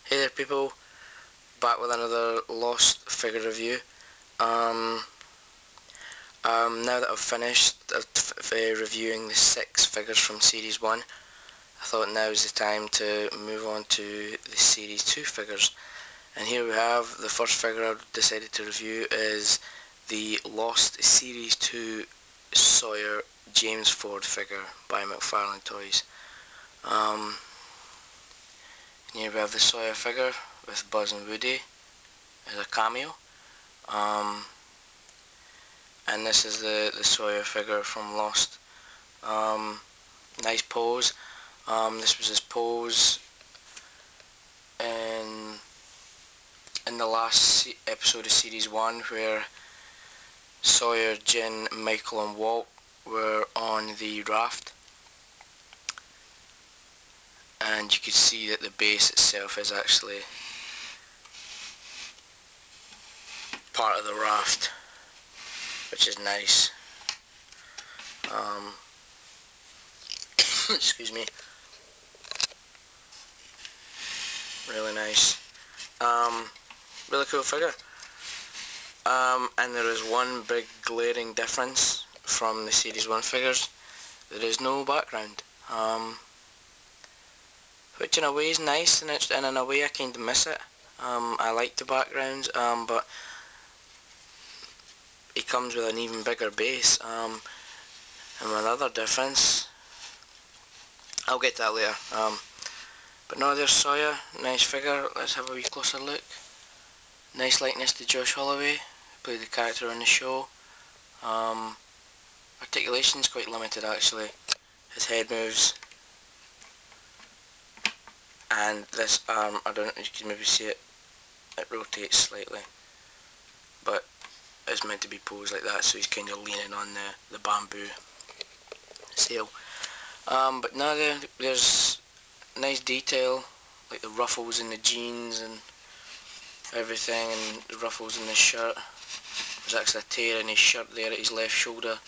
Hey there people, back with another Lost figure review. Now that I've finished reviewing the 6 figures from Series 1, I thought now is the time to move on to the Series 2 figures. And here we have, the first figure I've decided to review is the Lost Series 2 Sawyer James Ford figure by Mcfarlane Toys. Here we have the Sawyer figure with Buzz and Woody as a cameo. And this is the Sawyer figure from Lost. Nice pose. This was his pose in the last episode of Series 1 where Sawyer, Jin, Michael and Walt were on the raft. And you can see that the base itself is actually part of the raft, which is nice. Excuse me. Really nice. Really cool figure. And there is one big glaring difference from the Series 1 figures. There is no background. Which in a way is nice, and in a way I kind of miss it. I like the backgrounds, but it comes with an even bigger base. And another difference, I'll get to that later. But no, there's Sawyer, nice figure. Let's have a wee closer look. Nice likeness to Josh Holloway, who played the character on the show. Articulation's quite limited actually. His head moves. And this arm, I don't know if you can maybe see it, it rotates slightly. But it's meant to be posed like that, so he's kind of leaning on the bamboo sail. But now there's nice detail, like the ruffles in the jeans and everything, and the ruffles in the shirt. There's actually a tear in his shirt there at his left shoulder.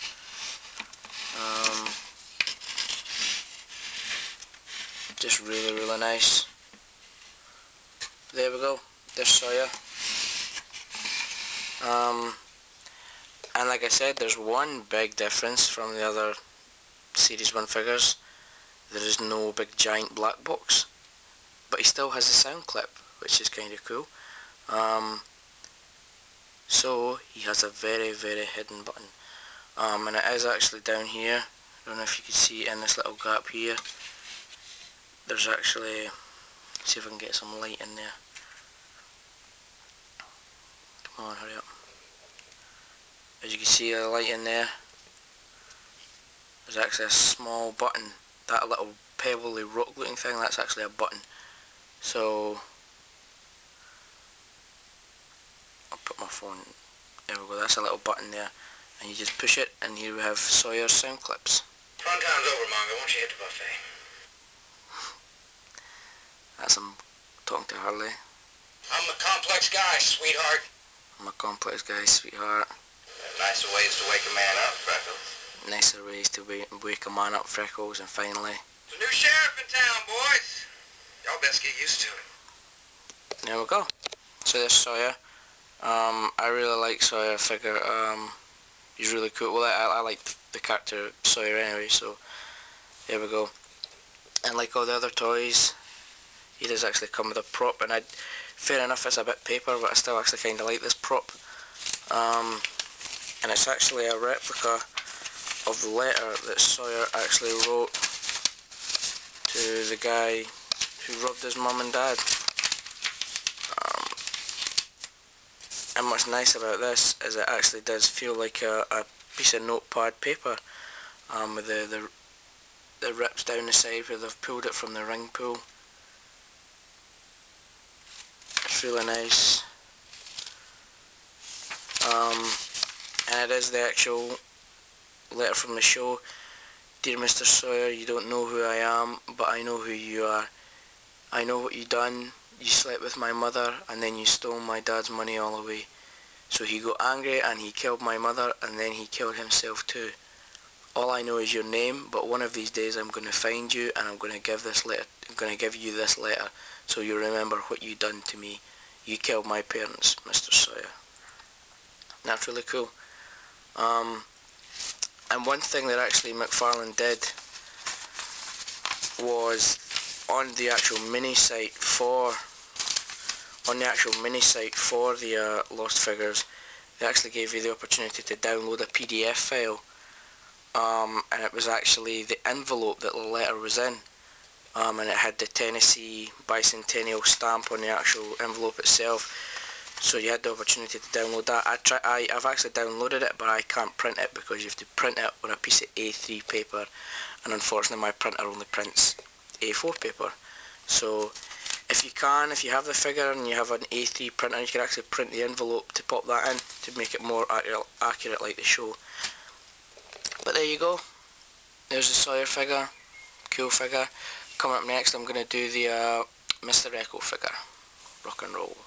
Just really nice. There we go, there's Sawyer. And like I said, there's one big difference from the other Series 1 figures. There is no big giant black box, but he still has a sound clip, which is kind of cool. So he has a very hidden button, and it is actually down here. I don't know if you can see it in this little gap here. There's actually, see if I can get some light in there. Come on, hurry up. As you can see, the light in there, there's actually a small button. That little pebbly rock looking thing, that's actually a button. So I'll put my phone, there we go, that's a little button there, and you just push it and here we have Sawyer's sound clips. Fun time's over, Mongo. Why don't you hit the buffet? That's him talking to Harley. I'm a complex guy, sweetheart. I'm a complex guy, sweetheart. Nicer ways to wake a man up, Freckles. Nicer ways to wake a man up, Freckles, and finally... There's a new sheriff in town, boys. Y'all best get used to it. There we go. So there's Sawyer. I really like Sawyer figure. He's really cool. Well, I like the character Sawyer anyway, so there we go. And like all the other toys, he does actually come with a prop, and fair enough, it's a bit paper, but I still actually kind of like this prop. And it's actually a replica of the letter that Sawyer actually wrote to the guy who robbed his mum and dad. And what's nice about this is it actually does feel like a piece of notepad paper, with the rips down the side where they've pulled it from the ring pull. It's really nice. And it is the actual letter from the show. Dear Mr. Sawyer, you don't know who I am, but I know who you are. I know what you done. You slept with my mother, and then you stole my dad's money all away. So he got angry, and he killed my mother, and then he killed himself too. All I know is your name, but one of these days I'm going to find you and I'm going to give you this letter so you remember what you done to me. You killed my parents, Mr. Sawyer. That's really cool. And one thing that actually Mcfarlane did was on the actual mini site for the Lost Figures, they actually gave you the opportunity to download a PDF file, and it was actually the envelope that the letter was in, and it had the Tennessee Bicentennial stamp on the actual envelope itself. So you had the opportunity to download that. I've actually downloaded it, but I can't print it because you have to print it on a piece of A3 paper, and unfortunately my printer only prints A4 paper. So if you have the figure and you have an A3 printer, you can actually print the envelope to pop that in to make it more accurate like the show. But there you go. There's the Sawyer figure. Cool figure. Coming up next, I'm going to do the Mr. Echo figure. Rock and roll.